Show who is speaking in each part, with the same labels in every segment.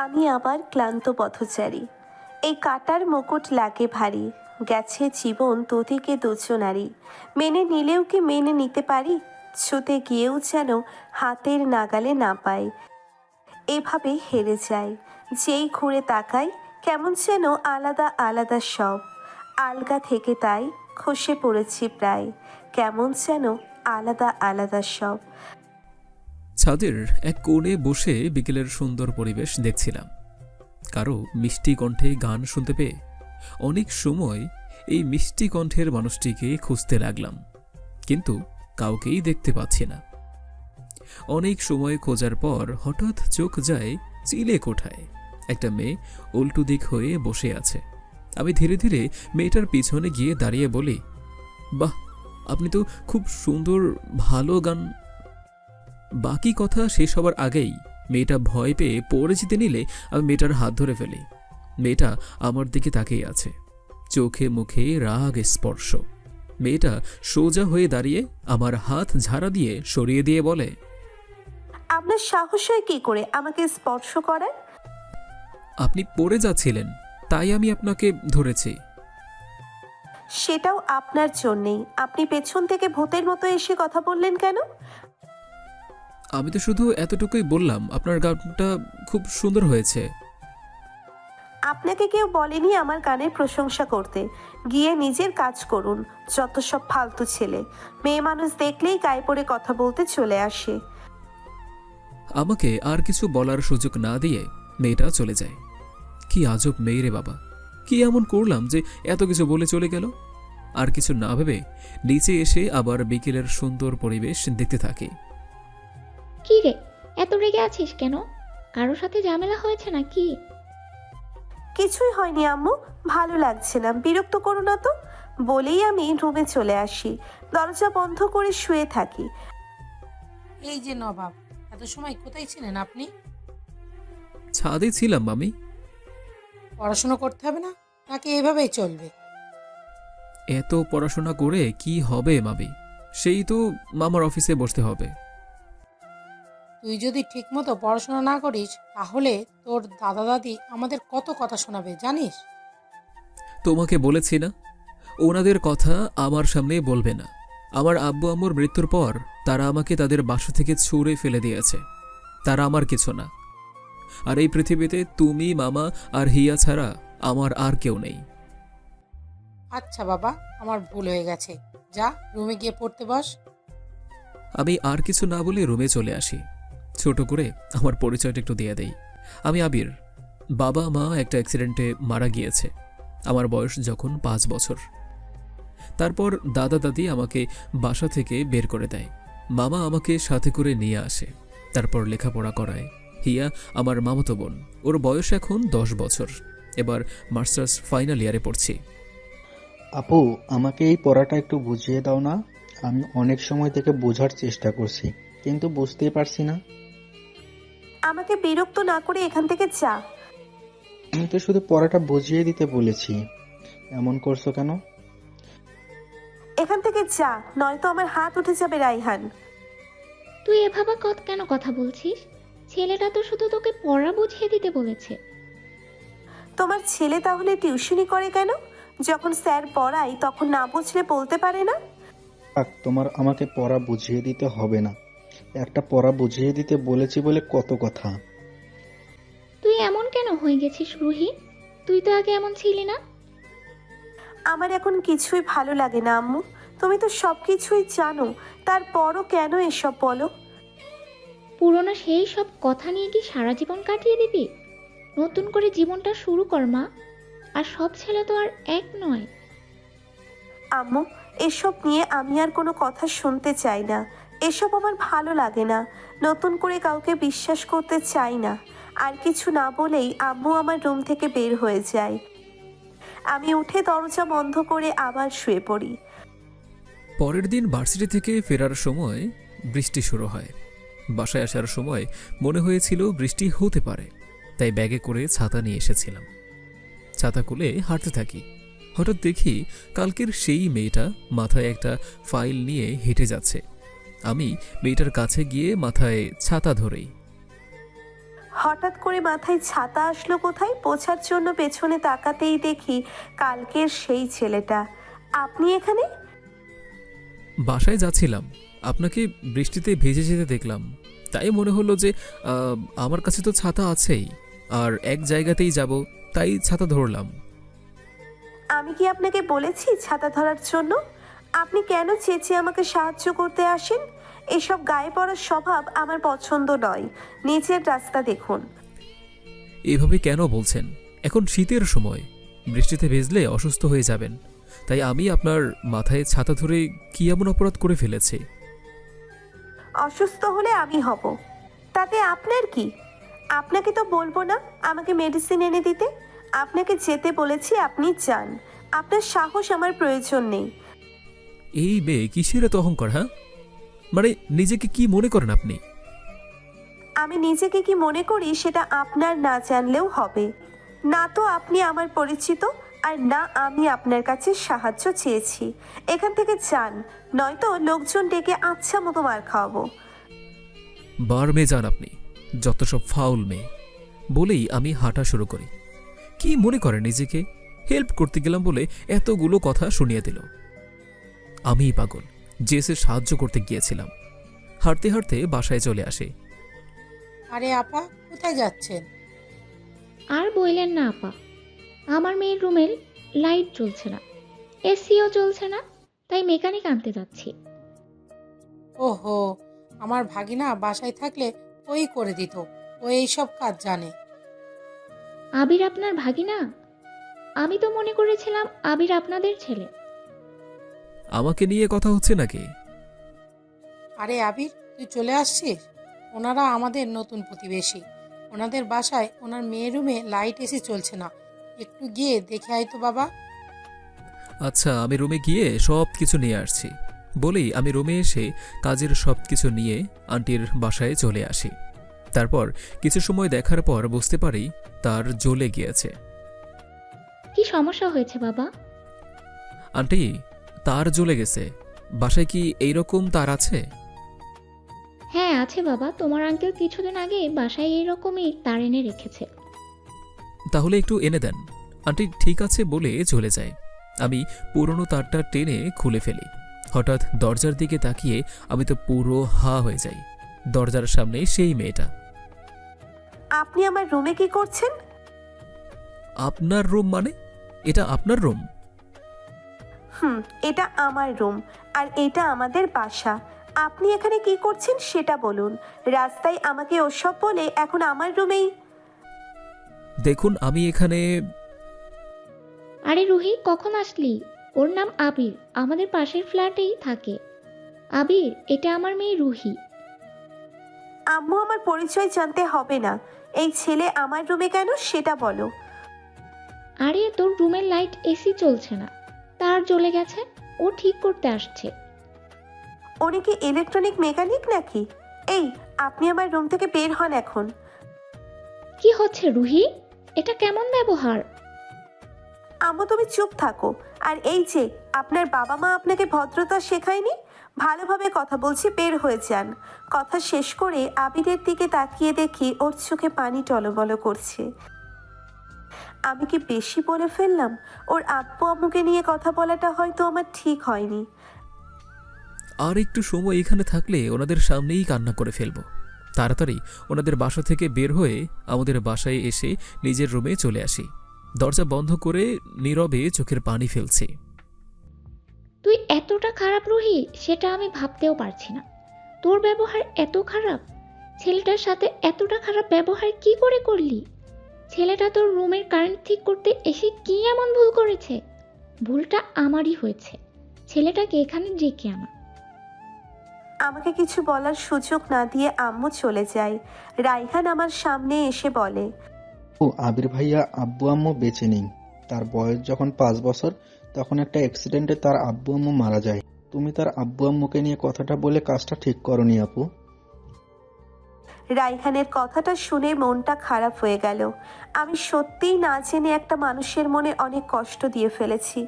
Speaker 1: আমি আবার ক্লান্ত পথচারী। এই কাটার মুকুট লাগে ভারী। গেছে জীবন দুদিকে দুজনারই। মেনে নিলেও কি মেনে নিতে পারি? ছুতে গিয়েও যেন হাতের নাগালে না পাই। এভাবে হেরে যাই। যেই ঘুরে তাকাই কেমন যেন আলাদা আলাদা সব। আলগা থেকে তাই খসে পড়েছি প্রায়। কেমন যেন আলাদা আলাদা সব।
Speaker 2: ছাদের এক কোণে বসে বিকেলের সুন্দর পরিবেশ দেখছিলাম। কারো মিষ্টি কণ্ঠে গান শুনতে পেয়ে অনেক সময় এই মিষ্টি কণ্ঠের মানুষটিকে খুঁজতে লাগলাম, কিন্তু কাউকেই দেখতে পাচ্ছি না। অনেক সময় খোঁজার পর হঠাৎ চোখ যায় চিলে কোঠায়। একটা মেয়ে উল্টো দিক হয়ে বসে আছে। আমি ধীরে ধীরে মেয়েটার পিছনে গিয়ে দাঁড়িয়ে বলি, বাহ, আপনি তো খুব সুন্দর, ভালো গান। বাকি কথা শেষ হবার আগেই মেয়েটা ভয় পেয়ে পড়ে যেতে নিলে আমি মেয়েটার হাত ধরে ফেলি। মেয়েটা আমার দিকে তাকিয়ে আছে, চোখে মুখে রাগ স্পর্শ। মেয়েটা সোজা হয়ে দাঁড়িয়ে আমার হাত ঝাড়া দিয়ে সরিয়ে দিয়ে বলে,
Speaker 1: আপনার সাহস হয় কি করে আমাকে স্পর্শ করার?
Speaker 2: আপনি পড়ে যাচ্ছিলেন, তাই আমি আপনাকে ধরেছি।
Speaker 1: সেটাও আপনার জন্যেই। আপনি পেছন থেকে ভূতের মতো এসে কথা বললেন কেন?
Speaker 2: আমি তো শুধু এতটুকুই বললাম, আপনার গানটা খুব সুন্দর হয়েছে।
Speaker 1: আপনাকে কেউ বলেনি আমার গানের প্রশংসা করতে। গিয়ে নিজের কাজ করুন। যত সব ফালতু ছেলে। মেয়ে মানুষ দেখলেই গায়ে পড়ে কথা বলতে চলে আসে।
Speaker 2: আমাকে আর কিছু বলার সুযোগ না দিয়ে মেয়েটা চলে যায়। কি আজব মেয়ে রে বাবা! কি এমন করলাম যে এত কিছু বলে চলে গেল? আর কিছু না ভেবে নিচে এসে আবার বিকেলের সুন্দর পরিবেশ দেখতে থাকি।
Speaker 3: কি রে, এত রেগে আছিস কেন? কারোর সাথে ঝামেলা হয়েছে নাকি?
Speaker 1: কিছুই হয়নি আম্মু। ভালো লাগছে না, বিরক্ত করো না তো। বলেই আমি রুমে চলে আসি। দরজা বন্ধ করে শুয়ে থাকি।
Speaker 4: এই যে নবাব, এত সময় কোথায় ছিলেন আপনি?
Speaker 2: ছাদে ছিলাম আমি।
Speaker 4: পড়াশোনা করতে হবে না, নাকি এভাবেই চলবে?
Speaker 2: এত পড়াশোনা করে কি হবে মামি? সেই তো মামার অফিসে বসতে হবে।
Speaker 4: তুই যদি ঠিকমতো পড়াশোনা না করিস তাহলে তোর দাদা দাদি আমাদের কত কথা শোনাবে জানিস?
Speaker 2: তোমাকে বলেছি না, ওনাদের কথা আমার সামনে বলবে না। আমার আব্বু আম্মুর মৃত্যুর পর তারা আমাকে তাদের বাসা থেকে ছুঁড়ে ফেলে দিয়েছে। তারা আমার কিছু না। আর এই পৃথিবীতে তুমি, মামা আর হিয়া ছাড়া আমার আর কেউ নেই।
Speaker 4: আচ্ছা বাবা, আমার ভুল হয়ে গেছে। যা, রুমে গিয়ে পড়তে বস।
Speaker 2: আমি আর কিছু না বলে রুমে চলে আসি। ছোট করে আমার পরিচয়টা একটু দিয়ে দেই। আমি আবির। বাবা মা একটা অ্যাক্সিডেন্টে মারা গিয়েছে আমার বয়স যখন 5 বছর। তারপর দাদা দাদি আমাকে বাসা থেকে বের করে দেয়। মামা আমাকে সাথে করে নিয়ে আসে, তারপর লেখাপড়া করায়। হিয়া আমার মামাতো বোন, ওর বয়স এখন 10 বছর। এবার মাস্টার্স ফাইনাল ইয়ারে পড়ছি।
Speaker 5: আপু, আমাকে এই পড়াটা একটু বুঝিয়ে দাও না। আমি অনেক সময় থেকে বোঝার চেষ্টা করছি, কিন্তু বুঝতেই পারছি না।
Speaker 1: আমাকে বিরক্ত না করে এখান থেকে যা।
Speaker 5: আমি তো শুধু পড়াটা বুঝিয়ে দিতে বলেছি, এমন করছো কেন?
Speaker 1: এখান থেকে যা, নয়তো আমার হাত উঠে যাবে রাইহান।
Speaker 3: তুই এভাবে কেন কথা বলছিস? ছেলেটা তো শুধু তোকে পড়া বুঝিয়ে দিতে বলেছে।
Speaker 1: তোমার ছেলে তাহলে টিউশনি করে কেন? যখন স্যার পড়ায় তখন না বুঝলে বলতে পারে না?
Speaker 5: থাক, তোমার আমাকে পড়া বুঝিয়ে দিতে হবে না। একটা পড়া বুঝিয়ে দিতে বলেছি বলে কত কথা।
Speaker 3: তুই এমন কেন হয়ে গেছিস রুহি? তুই তো আগে এমন ছিলি না।
Speaker 1: আমার এখন কিছুই ভালো লাগে না আম্মু। তুমি তো সব কিছুই জানো, তারপরও কেন এসব বলো?
Speaker 3: পুরনো সেই সব কথা নিয়ে কি সারা জীবন কাটিয়ে দিবি? নতুন করে জীবনটা শুরু কর মা। আর সব ছেলে তো আর এক নয়।
Speaker 1: আম্মু, এসব নিয়ে আমি আর কোনো কথা শুনতে চাই না। এসব আমার ভালো লাগে না। নতুন করে কাউকে বিশ্বাস করতে চাই না। আর কিছু না বলেই আম্মু আমার রুম থেকে বের হয়ে যায়। আমি উঠে দরজা বন্ধ করে আবার শুয়ে পড়ি।
Speaker 2: পরের দিন ভার্সিটি থেকে ফেরার সময় বৃষ্টি শুরু হয়। বাসায় আসার সময় মনে হয়েছিল বৃষ্টি হতে পারে, তাই ব্যাগে করে ছাতা নিয়ে এসেছিলাম। ছাতা খুলে হাঁটতে থাকি। হঠাৎ দেখি কালকের সেই মেয়েটা মাথায় একটা ফাইল নিয়ে হেঁটে যাচ্ছে। আমি মেয়েটার কাছে গিয়ে মাথায় ছাতা ধরেই,
Speaker 1: হঠাৎ করে মাথায় ছাতা আসলো কোথায়? পোছার জন্য পেছনে তাকাতেই দেখি কালকের সেই ছেলেটা। আপনি এখানে?
Speaker 2: বাসায় যাচ্ছিলাম, আপনাকে বৃষ্টিতে ভিজে যেতে দেখলাম, তাই মনে হলো যে আমার কাছে তো ছাতা আছেই, আর এক জায়গাতেই যাব, তাই ছাতা ধরলাম।
Speaker 1: আমি কি আপনাকে বলেছি ছাতা ধরার জন্য? আপনি কেন চেঁচিয়ে আমাকে সাহায্য করতে আসেন? এসব গায়ে পড়ার স্বভাব আমার পছন্দ নয়। নিচের রাস্তা দেখুন।
Speaker 2: এভাবে কেন বলছেন? এখন শীতের সময়, বৃষ্টিতে ভিজলে অসুস্থ হয়ে যাবেন, তাই আমি আপনার মাথায় ছাতা ধরে কি এমন অপরাধ করে ফেলেছি?
Speaker 1: অসুস্থ হলে আমি হব, তাতে আপনার কি? আপনাকে তো বলবো না আমাকে মেডিসিন এনে দিতে। আপনাকে যেতে বলেছি, আপনি যান। আপনার সাহস আমার প্রয়োজন নেই।
Speaker 2: এই মেয়ে কিসের এত অহংকার? হ্যাঁ, মানে নিজেকে কি মনে করেন আপনি?
Speaker 1: আমি নিজেকে কি মনে করি সেটা আপনার না জানলেও হবে। না তো আপনি আমার পরিচিত, আর না আমি আপনার কাছে সাহায্য চেয়েছি। এখান থেকে যান, নয়তো লোকজন ডেকে আচ্ছা মতো মার খাওয়াবো।
Speaker 2: বার মেয়ে যান আপনি, যত সব ফাউল মেয়ে। বলেই আমি হাঁটা শুরু করি। কি মনে করেন নিজেকে? হেল্প করতে গেলাম বলে এতগুলো কথা শুনিয়ে দিল। আমিই পাগল, জেসে সাহায্য করতে গিয়েছিলাম। হাঁটতে হাঁটতে বাসায় চলে আসি।
Speaker 4: আরে আপা, কোথায় যাচ্ছেন?
Speaker 3: আর বললেন না আপা, আমার মেয়ের রুমের লাইট জ্বলছে না, এসিও চলছে না, তাই মেকানিক আনতে যাচ্ছি।
Speaker 4: ওহো, আমার ভাগিনা বাসায় থাকলে ওই করে দিত। ও এইসব কাজ জানে।
Speaker 3: আবির আপনার ভাগিনা? আমি তো মনে করেছিলাম আবির আপনাদের ছেলে।
Speaker 2: আমাকে নিয়ে কথা হচ্ছে নাকি?
Speaker 4: আরে আবির, তুই চলে আসছিস? ওনারা আমাদের নতুন প্রতিবেশী। ওনাদের বাসায় ওনার মেয়ের রুমে লাইট এসি চলছে না। একটু গিয়ে দেখে আয় তো বাবা।
Speaker 2: আচ্ছা, আমি রুমে গিয়ে সব কিছু নিয়ে আসছি। বলেই আমি রুমে এসে কাজের সব কিছু নিয়ে আন্টির বাসায় চলে আসি। তারপর কিছু সময় দেখার পর বুঝতে পারি তার জ্বলে গিয়েছে।
Speaker 3: কি সমস্যা হয়েছে বাবা?
Speaker 2: আন্টি, তার জ্বলে গেছে। বাসায় কি এইরকম তার আছে?
Speaker 3: হ্যাঁ আছে বাবা, তোমার আঙ্কেল কিছুদিন আগে বাসায় এইরকমই তার এনে রেখেছে।
Speaker 2: তাহলে একটু এনে দেন। আন্টি ঠিক আছে বলে চলে যায়। আমি পুরনো তারটা টেনে খুলে ফেলি। হঠাৎ দরজার দিকে তাকিয়ে আমি তো পুরো হা হয়ে যাই। দরজার সামনে সেই মেয়েটা।
Speaker 1: আপনি আমার রুমে কি করছেন?
Speaker 2: আপনার রুম মানে? এটা আপনার রুম?
Speaker 1: এটা আমার রুম, আর এটা আমাদের বাসা। আপনি এখানে কি করছেন সেটা বলুন। রাস্তায় আমাকে ওসব বলে এখন আমার রুমেই।
Speaker 2: দেখুন, আমি এখানে।
Speaker 3: আরে রুহি, কখন আসলি? ওর নাম আবির, আমাদের পাশের ফ্ল্যাটেই থাকে। আবির, এটা আমার মেয়ে রুহি।
Speaker 1: আম্মু, আমার পরিচয় জানতে হবে না। এই ছেলে আমার রুমে কেন সেটা বলো।
Speaker 3: আরে তোর রুমের লাইট এসি চলছে না, তার জ্বলে গেছে, ও ঠিক করতে আসছে।
Speaker 1: উনি কি ইলেকট্রনিক মেকানিক নাকি? এই, আপনি আমার রুম থেকে বের হন এখন।
Speaker 3: কি হচ্ছে রুহি? এটা কেমন ব্যবহার?
Speaker 1: আম্মু, তুমি চুপ থাকো। আর এই যে, আপনার বাবা মা আপনাকে ভদ্রতা শেখায়নি? ভালোভাবে কথা বলছি, বের হয়ে যান। কথা শেষ করে আবিরের দিকে তাকিয়ে দেখি ওর চোখে পানি টলমল করছে। আমি কি বেশি বলে ফেললাম? ওর আব্বু আম্মুকে নিয়ে কথা বলাটা হয়তো আমার ঠিক হয়নি।
Speaker 2: আর একটু সময় এখানে থাকলে ওনাদের সামনেই কান্না করে ফেলবো। তাড়াতাড়ি ওনাদের বাসা থেকে বের হয়ে আমাদের বাসায় এসে নিজের রুমে চলে আসি। দরজা বন্ধ করে নীরবে চোখের পানি ফেলছি।
Speaker 3: তুই এতটা খারাপ রুহি, সেটা আমি ভাবতেও পারছি না। তোর ব্যবহার এত খারাপ? ছেলেটার সাথে এতটা খারাপ ব্যবহার কি করে করলি? ছেলেটা তোর রুমের কারেন্ট ঠিক করতে এসে কি এমন ভুল করেছে? ভুলটা আমারই হয়েছে, ছেলেটাকে এখানে ডেকে আনা।
Speaker 1: আমাকে কিছু বলার সুযোগ না দিয়ে আম্মু চলে যায়। রাইহান আমার সামনে এসে বলে,
Speaker 5: ও আবির ভাইয়া আব্বু আম্মু বেঁচে নেই। তার বয়স যখন 5 বছর, তখন একটা অ্যাক্সিডেন্টে তার আব্বু আম্মু মারা যায়। তুমি তার আব্বু আম্মুকে নিয়ে কথাটা বলে কাজটা ঠিক করনি আপু।
Speaker 1: রাইহানের কথাটা শুনে মনটা খারাপ হয়ে গেল। আমি সত্যিই না জেনে একটা মানুষের মনে অনেক কষ্ট দিয়ে ফেলেছি।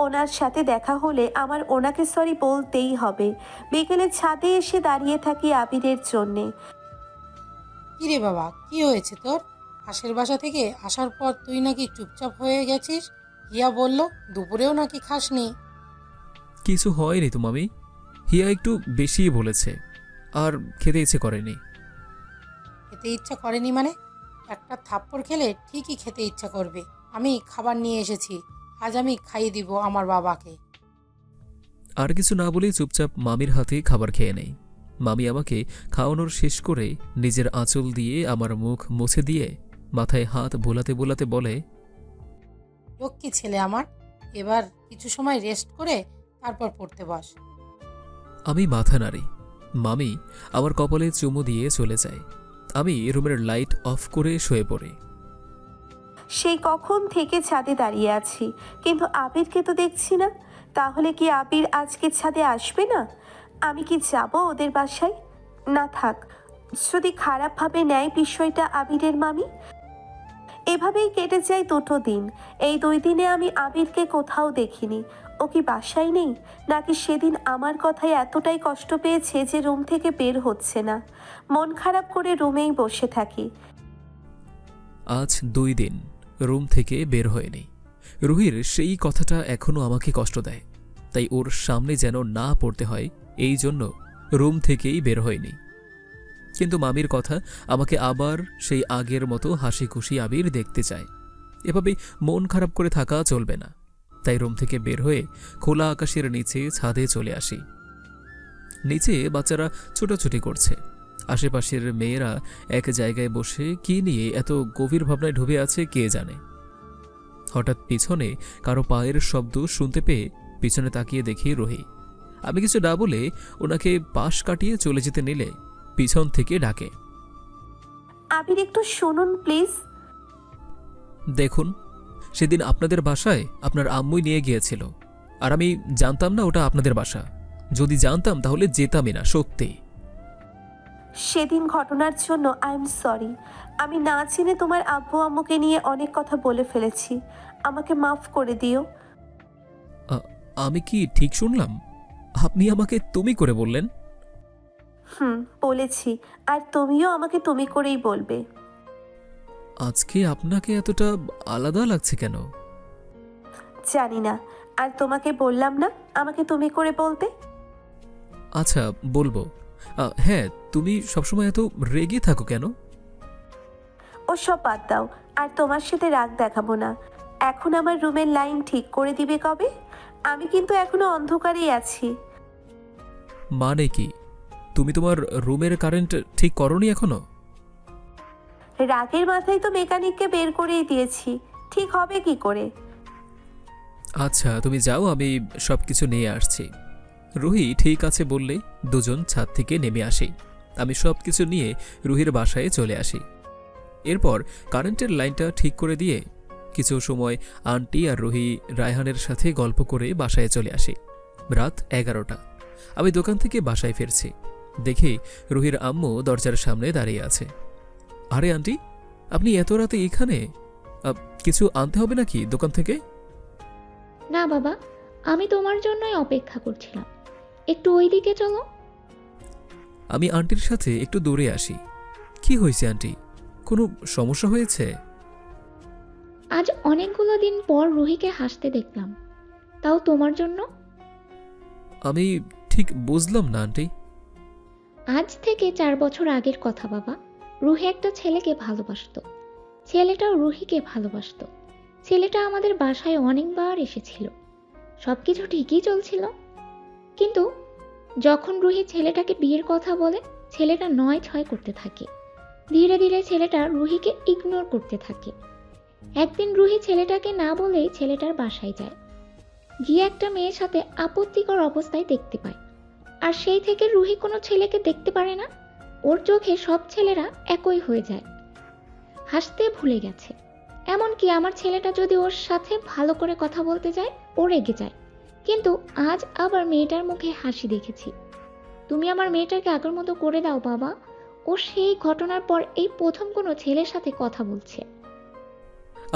Speaker 1: ওনার সাথে দেখা হলে আমার ওনাকে সরি বলতেই হবে। বিকেলে ছাদে এসে দাঁড়িয়ে থাকি আবিরের জন্যে।
Speaker 4: কিরে বাবা, কি হয়েছে তোর? পাশের বাসা থেকে আসার পর তুই নাকি চুপচাপ হয়ে গেছিস। হিয়া বলল দুপুরেও নাকি খাসনি।
Speaker 2: কিছু হয়নি তো মামি, হিয়া একটু বেশিই বলেছে, আর খেতে ইচ্ছে করেনি।
Speaker 4: খেতে ইচ্ছা করেনি মানে? একটা থাপ্পড় খেলে ঠিকই খেতে ইচ্ছা করবে। আমি খাবার নিয়ে এসেছি, আজ আমি খাইয়ে দিব আমার বাবাকে।
Speaker 2: আর কিছু না বলেই চুপচাপ মামির হাতে খাবার খেয়ে নেই। মামি আমাকে খাওয়ানোর শেষ করে নিজের আঁচল দিয়ে আমার মুখ মুছে দিয়ে মাথায় হাত বোলাতে বোলাতে বলে,
Speaker 4: লক্ষ্মী ছেলে আমার, এবার কিছু সময় রেস্ট করে তারপর পড়তে বস।
Speaker 2: আমি মাথা নাড়ি। মামি আমার কপালে চুমু দিয়ে চলে যায়। আমি রুমের লাইট অফ করে শুয়ে পড়ি।
Speaker 1: সেই কখন থেকে ছাদে দাঁড়িয়ে আছি, কিন্তু আবিরকে তো দেখছি না। তাহলে কি আবির আজকে ছাদে আসবে না? আমি কি যাব ওদের বাসায়? না থাক, যদি খারাপভাবে নেয় বিষয়টা আবিরের মামি। এভাবেই কেটে যায় 2 দিন। এই 2 দিনে আমি আবিরকে কোথাও দেখিনি। ও কি বাসায় নেই, নাকি সেদিন আমার কথায় এতটাই কষ্ট পেয়েছে যে রুম থেকে বের হচ্ছে না? মন খারাপ করে রুমেই বসে থাকি।
Speaker 2: আজ 2 দিন রুম থেকে বের হয়নি। রুহির সেই কথাটা এখনো আমাকে কষ্ট দেয়, তাই ওর সামনে যেন না পড়তে হয় এই জন্য রুম থেকেই বের হয়নি। কিন্তু মামির কথা আমাকে আবার সেই আগের মতো হাসি খুশি আবির দেখতে চায়। এভাবেই মন খারাপ করে থাকা চলবে না, তাই রুম থেকে বের হয়ে খোলা আকাশের নিচে ছাদে চলে আসি। নিচে বাচ্চারা ছোটাছুটি করছে। আশেপাশের মেয়েরা এক জায়গায় বসে কি নিয়ে এত গভীর ভাবনায় ডুবে আছে কে জানে। হঠাৎ পিছনে কারো পায়ের শব্দ শুনতে পেয়ে পিছনে তাকিয়ে দেখি রুহি। আমি কিছু না বলে ওনাকে পাশ কাটিয়ে চলে যেতে নিলে পিছন থেকে ডাকে,
Speaker 1: আবির একটু শুনুন প্লিজ।
Speaker 2: দেখুন, সেদিন আপনাদের বাসায় আপনার আম্মুই নিয়ে গিয়েছিল, আর আমি জানতাম না ওটা আপনাদের বাসা। যদি জানতাম তাহলে যেতামই না, সত্যি।
Speaker 1: সেদিন ঘটনার জন্য আই এম সরি। আমি না চিনে তোমার আব্বু আম্মুকে নিয়ে অনেক কথা বলে ফেলেছি। আমাকে মাফ করে দিও।
Speaker 2: আমি কি ঠিক শুনলাম? আপনি আমাকে তুমি করে বললেন?
Speaker 1: বলেছি, আর তুমিও আমাকে তুমি করেই বলবে।
Speaker 2: আজকে আপনাকে এতটা আলাদা লাগছে কেন?
Speaker 1: জানি না, আর তোমাকে বললাম না আমাকে তুমি করে বলতে?
Speaker 2: আচ্ছা, বলবো। হ্যাঁ, তুমি সবসময় এত রেগে থাকো কেন?
Speaker 1: ও সব বাদ দাও, আর তোমার সাথে রাগ দেখাবো না। এখন আমার রুমের লাইন ঠিক করে দিবে কবে? আমি কিন্তু এখনো অন্ধকারেই আছি।
Speaker 2: মানে কি, তুমি তোমার রুমের কারেন্ট ঠিক করনি এখনো?
Speaker 1: রাগের মাথায় তো মেকানিককে বের করেই দিয়েছি, ঠিক হবে কি করে?
Speaker 2: আচ্ছা, তুমি যাও, আমি সবকিছু নিয়ে আসছি। রুহি ঠিক আছে বললে দুজন ছাদ থেকে নেমে আসি। আমি সবকিছু নিয়ে রুহির বাসায় চলে আসি। এরপর কারেন্টের লাইনটা ঠিক করে দিয়ে কিছু সময় আন্টি আর রুহি রায়হানের সাথে গল্প করে বাসায় চলে আসি। রাত 11টা। আমি দোকান থেকে বাসায় ফিরছি, দেখি রুহির আম্মু দরজার সামনে দাঁড়িয়ে আছে। আরে আন্টি, আপনি এত রাতে এখানে? কিছু আনতে হবে নাকি দোকান থেকে?
Speaker 3: না বাবা, আমি তোমার জন্যই অপেক্ষা করছিলাম। একটু ওই দিকে চলো।
Speaker 2: আমি আন্টির সাথে একটু দূরে আসি। কি হয়েছে আন্টি, কোনো সমস্যা হয়েছে?
Speaker 3: আজ অনেকগুলো দিন পর রুহিকে হাসতে দেখলাম, তাও তোমার জন্য।
Speaker 2: আমি ঠিক বুঝলাম না আন্টি।
Speaker 3: আজ থেকে 4 বছর আগের কথা বাবা। রুহি একটা ছেলেকে ভালোবাসতো, ছেলেটাও রুহিকে ভালোবাসতো। ছেলেটা আমাদের বাসায় অনেকবার এসেছিল, সবকিছু ঠিকই চলছিল। কিন্তু যখন রুহি ছেলেটাকে বিয়ের কথা বলে, ছেলেটা 9-6 করতে থাকে। ধীরে ধীরে ছেলেটা রুহিকে ইগনোর করতে থাকে। একদিন রুহি ছেলেটাকে না বলেই ছেলেটার বাসায় যায়, গিয়ে একটা মেয়ের সাথে আপত্তিকর অবস্থায় দেখতে পায়। আর সেই থেকে রুহি কোনো ছেলেকে দেখতে পারে না। ওর চোখে সব ছেলেরা একই হয়ে যায়। হাসতে ভুলে গেছে। এমনকি আমার ছেলেটা যদি ওর সাথে ভালো করে কথা বলতে যায়, ও রেগে যায়। কিন্তু আজ আবার মেয়েটার মুখে হাসি দেখেছি। তুমি আমার মেয়েটাকে আগের মতো করে দাও বাবা। ও সেই ঘটনার পর এই প্রথম কোনো ছেলের সাথে কথা বলছে।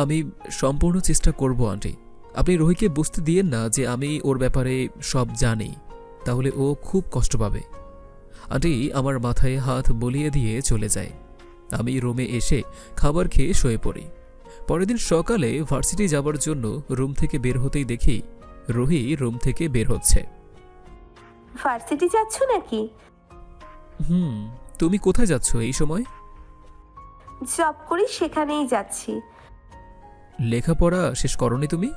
Speaker 2: আমি সম্পূর্ণ চেষ্টা করব আন্টি। আপনি রুহিকে বুঝতে দিয়েন না যে আমি ওর ব্যাপারে সব জানি, তাহলে ও খুব কষ্ট পাবে। আন্টি আমার মাথায় হাত বলিয়ে দিয়ে চলে যায়। আমি রুমে এসে খাবার খেয়ে শুয়ে পড়ি। পরের দিন সকালে ভার্সিটি যাবার জন্য রুম থেকে বের হতেই দেখি রুহি রুম থেকে বের হচ্ছে।
Speaker 1: ভার্সিটি যাচ্ছ নাকি?
Speaker 2: তুমি কোথায় যাচ্ছ এই সময়?
Speaker 1: জব করি, সেখানেই যাচ্ছি।
Speaker 2: লেখাপড়া শেষ করনি তুমি?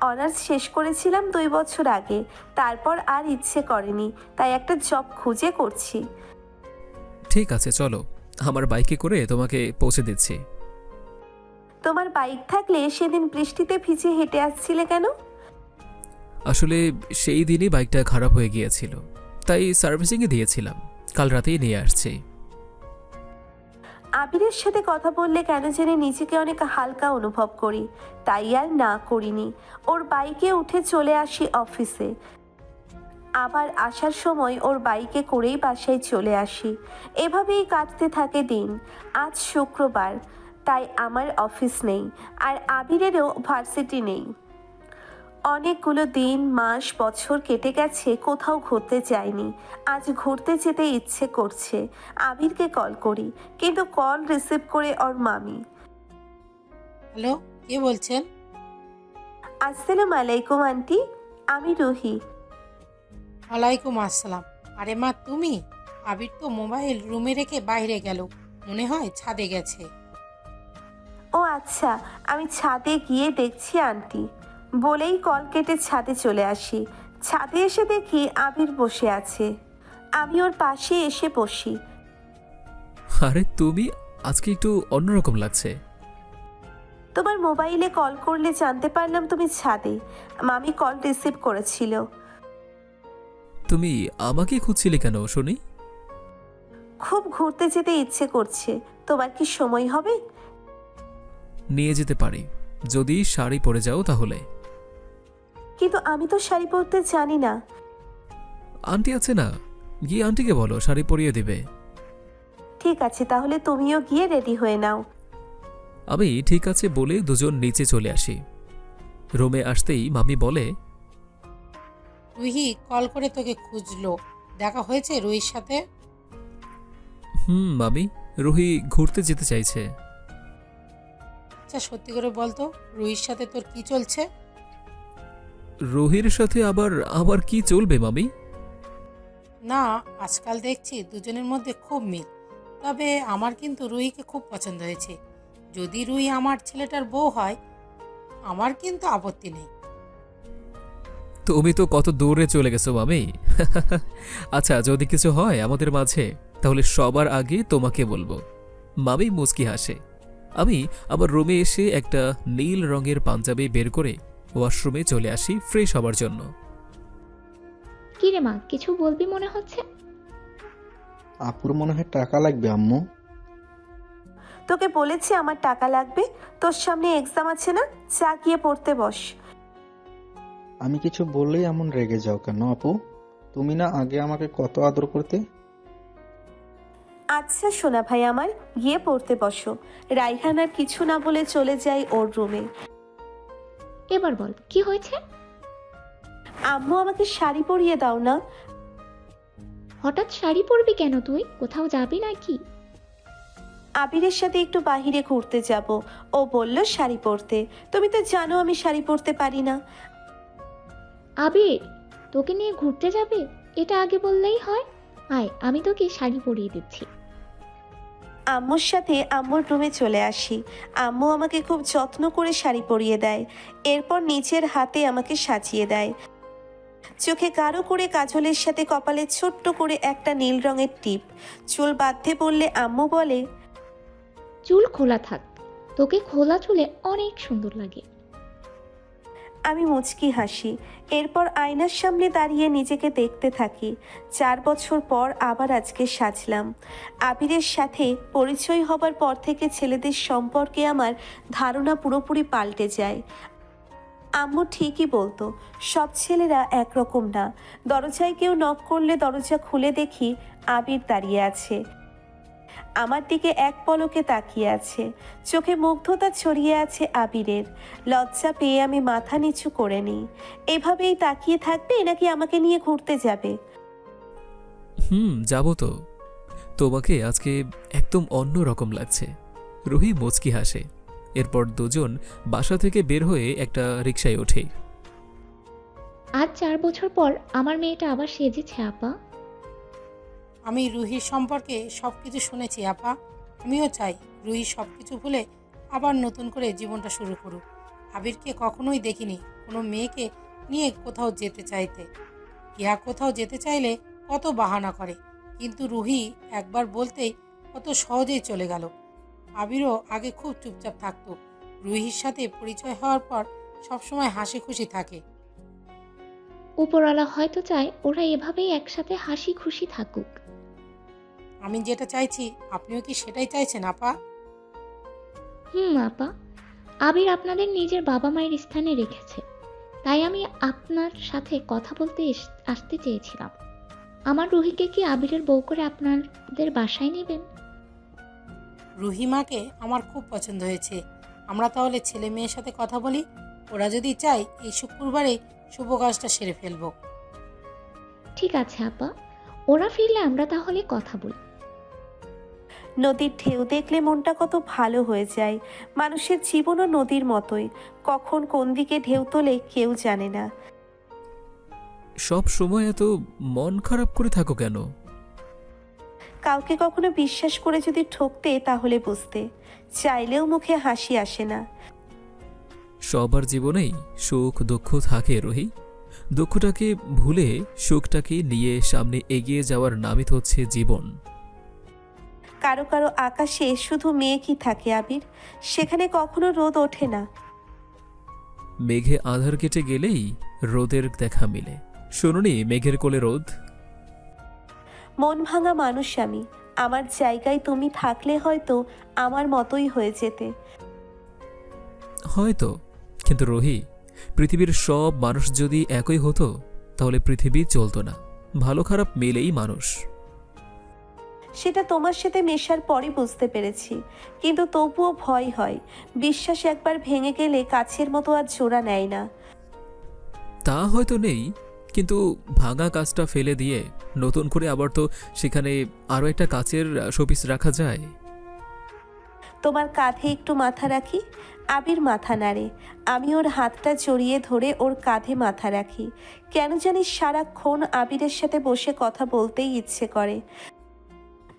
Speaker 1: অনার্স শেষ করেছিলাম 2 বছর আগে, তারপর আর ইচ্ছে করেনি, তাই একটা জব খুঁজে করছি।
Speaker 2: ঠিক আছে, চলো, আমার বাইকে করে তোমাকে পৌঁছে দিচ্ছি।
Speaker 1: তোমার বাইক থাকলে সেদিন বৃষ্টিতে ভিজে হেঁটে আসছিলে কেন?
Speaker 2: আসলে সেই দিনই বাইকটা খারাপ হয়ে গিয়েছিল, তাই সার্ভিসিংয়ে দিয়েছিলাম, কাল রাতেই নিয়ে আসছি।
Speaker 1: আবিরের সাথে কথা বললে কেন জানি নিজেকে অনেক হালকা অনুভব করি, তাই আর না করিনি। ওর বাইকে উঠে চলে আসি অফিসে। আবার আসার সময় ওর বাইকে করেই বাসায় চলে আসি। এভাবেই কাটতে থাকে দিন। আজ শুক্রবার, তাই আমার অফিস নেই, আর আবিরেরও ভার্সিটি নেই। অনেকগুলো দিন, মাস, বছর কেটে গেছে, কোথাও ঘুরতে যাইনি। আজ ঘুরতে যেতে ইচ্ছে করছে। আবিরকে কল করি, কিন্তু কল রিসিভ করে ওর মামি।
Speaker 4: হ্যালো, কে বলছেন?
Speaker 1: আসসালামু আলাইকুম আন্টি, আমি রুহি।
Speaker 4: ওয়ালাইকুম আসসালাম। আরে মা, তুমি? আবির তো মোবাইল রুমে রেখে বাইরে গেল, মনে হয় ছাদে গেছে।
Speaker 1: ও আচ্ছা, আমি ছাদে গিয়ে দেখছি আন্টি, বলেই কল কেটে ছাদে চলে আসি। ছাদে এসে দেখি আবির বসে আছে। আমি ওর পাশে এসে বসি।
Speaker 2: আরে তুমি, আজকে একটু অন্যরকম লাগছে।
Speaker 1: তোমার মোবাইলে কল করলে জানতে পারলাম তুমি ছাদে। মামি কল রিসিভ করেছিল।
Speaker 2: তুমি আমাকে খুঁজছিলে কেন শুনি?
Speaker 1: খুব ঘুরতে যেতে ইচ্ছে করছে, তোমার কি সময় হবে?
Speaker 2: নিয়ে যেতে পারি, যদি শাড়ি পরে যাও তাহলে।
Speaker 1: কিন্তু আমি তো শাড়ি পরতে জানি না।
Speaker 2: আন্টি আছে না, গিয়ে আন্টিকে বলো শাড়ি পরিয়ে দিবে।
Speaker 1: ঠিক আছে, তাহলে তুমিও গিয়ে রেডি হয়ে নাও।
Speaker 2: আমি ঠিক আছে বলে দুজন নিচে চলে আসি। রুমে আসতেই মামি বলে,
Speaker 4: রুহি কল করে তোকে খুঁজলো, দেখা হয়েছে রুহির সাথে?
Speaker 2: মামি, রুহি ঘুরতে যেতে চাইছে।
Speaker 4: আচ্ছা সত্যি করে বলতো, রুহির সাথে তোর কি চলছে?
Speaker 2: রুহির সাথে আবার আবার কি চলবে মামি?
Speaker 4: না, আজকাল দেখছি দুজনের মধ্যে খুব মিল। তবে আমার কিন্তু রুহিকে খুব পছন্দ হয়েছে। যদি রুহি আমার ছেলেটার বউ হয়, আমার কিন্তু আপত্তি নেই।
Speaker 2: তুমি তো কত দূরে চলে গেছো মামি। আচ্ছা, যদি কিছু হয় আমাদের মাঝে, তাহলে সবার আগে তোমাকে বলবো। মামি মুচকি হাসে। আমি আবার রুমে এসে একটা নীল রঙের পাঞ্জাবি বের করে ওয়াশরুমে চলে আসি ফ্রেশ হবার জন্য।
Speaker 3: কি রে মা, কিছু বলবি মনে হচ্ছে?
Speaker 5: আপুর মনে হয় টাকা লাগবে আম্মু।
Speaker 1: তোকে বলেছি আমার টাকা লাগবে। তোর সামনে এক্সাম আছে না, যা গিয়ে পড়তে বস।
Speaker 5: আমি কিছু বললেই এমন রেগে যাও কেন আপু? তুমি না আগে আমাকে কত আদর করতে।
Speaker 1: আচ্ছা সোনা ভাই আমার, গিয়ে পড়তে বসো। রাইহান আর কিছু না বলে চলে যাই ওর রুমে।
Speaker 3: এবার বল কি হয়েছে?
Speaker 1: আম্মু আমাকে শাড়ি পরিয়ে দাও না।
Speaker 3: হঠাৎ শাড়ি পরবি কেন? তুই কোথাও যাবি নাকি?
Speaker 1: আবিরের সাথে একটু বাহিরে ঘুরতে যাব, ও বলল শাড়ি পরতে। তুমি তো জানো আমি শাড়ি পরতে পারি না।
Speaker 3: আবির তোকে নিয়ে ঘুরতে যাবে, এটা আগে বললেই হয়। আয়, আমি তোকে শাড়ি পরিয়ে দিচ্ছি।
Speaker 1: আম্মুর সাথে আম্মুর রুমে চলে আসি। আম্মু আমাকে খুব যত্ন করে শাড়ি পরিয়ে দেয়। এরপর নিচের হাতে আমাকে সাজিয়ে দেয়। চোখে গাঢ় করে কাজলের সাথে কপালে ছোট্ট করে একটা নীল রঙের টিপ। চুল বাঁধতে বললে আম্মু বলে,
Speaker 3: চুল খোলা থাক, তোকে খোলা চুলে অনেক সুন্দর লাগে।
Speaker 1: আমি মুচকি হাসি। এরপর আয়নার সামনে দাঁড়িয়ে নিজেকে দেখতে থাকি। 4 বছর পর আবার আজকে সাজলাম। আবিরের সাথে পরিচয় হবার পর থেকে ছেলেদের সম্পর্কে আমার ধারণা পুরোপুরি পাল্টে যায়। আম্মু ঠিকই বলতো, সব ছেলেরা একরকম না। দরজায় কেউ নক করলে দরজা খুলে দেখি আবির দাঁড়িয়ে আছে, আমার দিকে এক পলকে তাকিয়ে আছে। চোখে মুগ্ধতা ছড়িয়ে আছে আবিরের। লজ্জা পেয়ে আমি মাথা নিচু করে নিই। এভাবেই তাকিয়ে থাকবে নাকি আমাকে নিয়ে ঘুরতে যাবে?
Speaker 2: যাব তো। তোমাকে আজকে একদম অন্য রকম লাগছে। রুহি মুচকি হাসে। এরপর দুজন বাসা থেকে বের হয়ে একটা রিকশায় ওঠে।
Speaker 3: আজ 4 বছর পর আমার মেয়েটা আবার সেজেছে আপা।
Speaker 4: আমি রুহির সম্পর্কে সব কিছু শুনেছি আপা। আমিও চাই রুহি সব কিছু ভুলে আবার নতুন করে জীবনটা শুরু করুক। আবিরকে কখনোই দেখিনি কোনো মেয়েকে নিয়ে কোথাও যেতে চাইতে। ইহা কোথাও যেতে চাইলে কত বাহানা করে, কিন্তু রুহি একবার বলতেই কত সহজেই চলে গেল। আবিরও আগে খুব চুপচাপ থাকতো, রুহির সাথে পরিচয় হওয়ার পর সবসময় হাসি খুশি থাকে।
Speaker 3: উপরওয়ালা হয়তো চায় ওরা এভাবেই একসাথে হাসি খুশি থাকুক।
Speaker 4: আমি যেটা চাইছি আপনিও কি সেটাই চাইছেন আপা?
Speaker 3: আপা, আবির আপনাদের নিজের বাবা মায়ের স্থানে রেখেছে, তাই আমি আপনার সাথে কথা বলতে আসতে চেয়েছিলাম। আমার রুহিকে কি আবিরের বউ করে আপনাদের বাসায় নেবেন?
Speaker 4: রুহিমাকে আমার খুব পছন্দ হয়েছে। আমরা তাহলে ছেলে মেয়ের সাথে কথা বলি, ওরা যদি চায় এই শুক্রবারে শুভ কাজটা সেরে ফেলবো।
Speaker 3: ঠিক আছে আপা, ওরা ফিরলে আমরা তাহলে কথা বলি।
Speaker 1: নদীর ঢেউ দেখলে মনটা কত ভালো হয়ে যায়। মানুষের জীবনও নদীর মতোই, কখন কোন দিকে ঢেউ তোলে কেউ জানে না।
Speaker 2: সব সময় এত মন খারাপ করে থাকো কেন?
Speaker 1: কাউকে কখনো বিশ্বাস করে যদি ঠকতে তাহলে বুঝতে, চাইলেও মুখে হাসি আসে না।
Speaker 2: সবার জীবনেই সুখ দুঃখ থাকে রুহি। দুঃখটাকে ভুলে সুখটাকে নিয়ে সামনে এগিয়ে যাওয়ার নামই তো হচ্ছে জীবন।
Speaker 1: কারো কারো আকাশে শুধু মেঘই থাকে আবির, সেখানে কখনো রোদ ওঠে না।
Speaker 2: মেঘে আধার কেটে গেলেই রোদের দেখা মিলে। শুনুনি মেঘের কোলে রোদ।
Speaker 1: মন ভাঙা মানুষ আমি, আমার জায়গায় তুমি থাকলে হয়তো আমার মতোই হয়ে যেতে।
Speaker 2: হয়তো, কিন্তু রুহি, পৃথিবীর সব মানুষ যদি একই হতো তাহলে পৃথিবী চলতো না। ভালো খারাপ মিলেই মানুষ।
Speaker 1: সেটা তোমার সাথে মেশার পরই বুঝতে পেরেছি, কিন্তু তবুও ভয় হয়। বিশ্বাস একবার ভেঙে গেলে কাছের মতো আর জোড়া নেয় না।
Speaker 2: তা হয়তো নেই, কিন্তু ভাঙা কাজটা ফেলে দিয়ে নতুন করে আবার তো সেখানে আরও একটা কাচের শোপিস রাখা যায়।
Speaker 1: তোমার কাঁধে একটু মাথা রাখি। আবির মাথা নাড়ে, আমি ওর হাতটা জড়িয়ে ধরে ওর কাঁধে মাথা রাখি। কেন জানি সারাক্ষণ আবিরের সাথে বসে কথা বলতেই ইচ্ছে করে।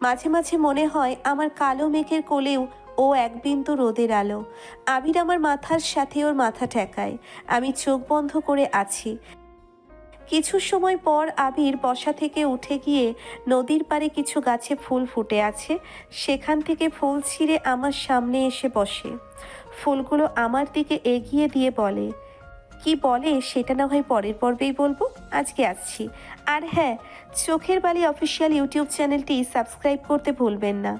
Speaker 1: মাঝে মাঝে মনে হয় আমার কালো মেঘের কোলেও ও এক বিন্দু রোদের আলো। আবির আমার মাথার সাথে ওর মাথা ঠেকায়, আমি চোখ বন্ধ করে আছি। কিছু সময় পর আবির বসা থেকে উঠে গিয়ে নদীর পাড়ে কিছু গাছে ফুল ফুটে আছে, সেখান থেকে ফুল ছিঁড়ে আমার সামনে এসে বসে। ফুলগুলো আমার দিকে এগিয়ে দিয়ে বলে, কি বলে সেটা না হয় পরের পর্বেই বলবো, আজকে আসছি। আর হ্যাঁ, চোখের বালি অফিসিয়াল ইউটিউব চ্যানেলটি সাবস্ক্রাইব করতে ভুলবেন না।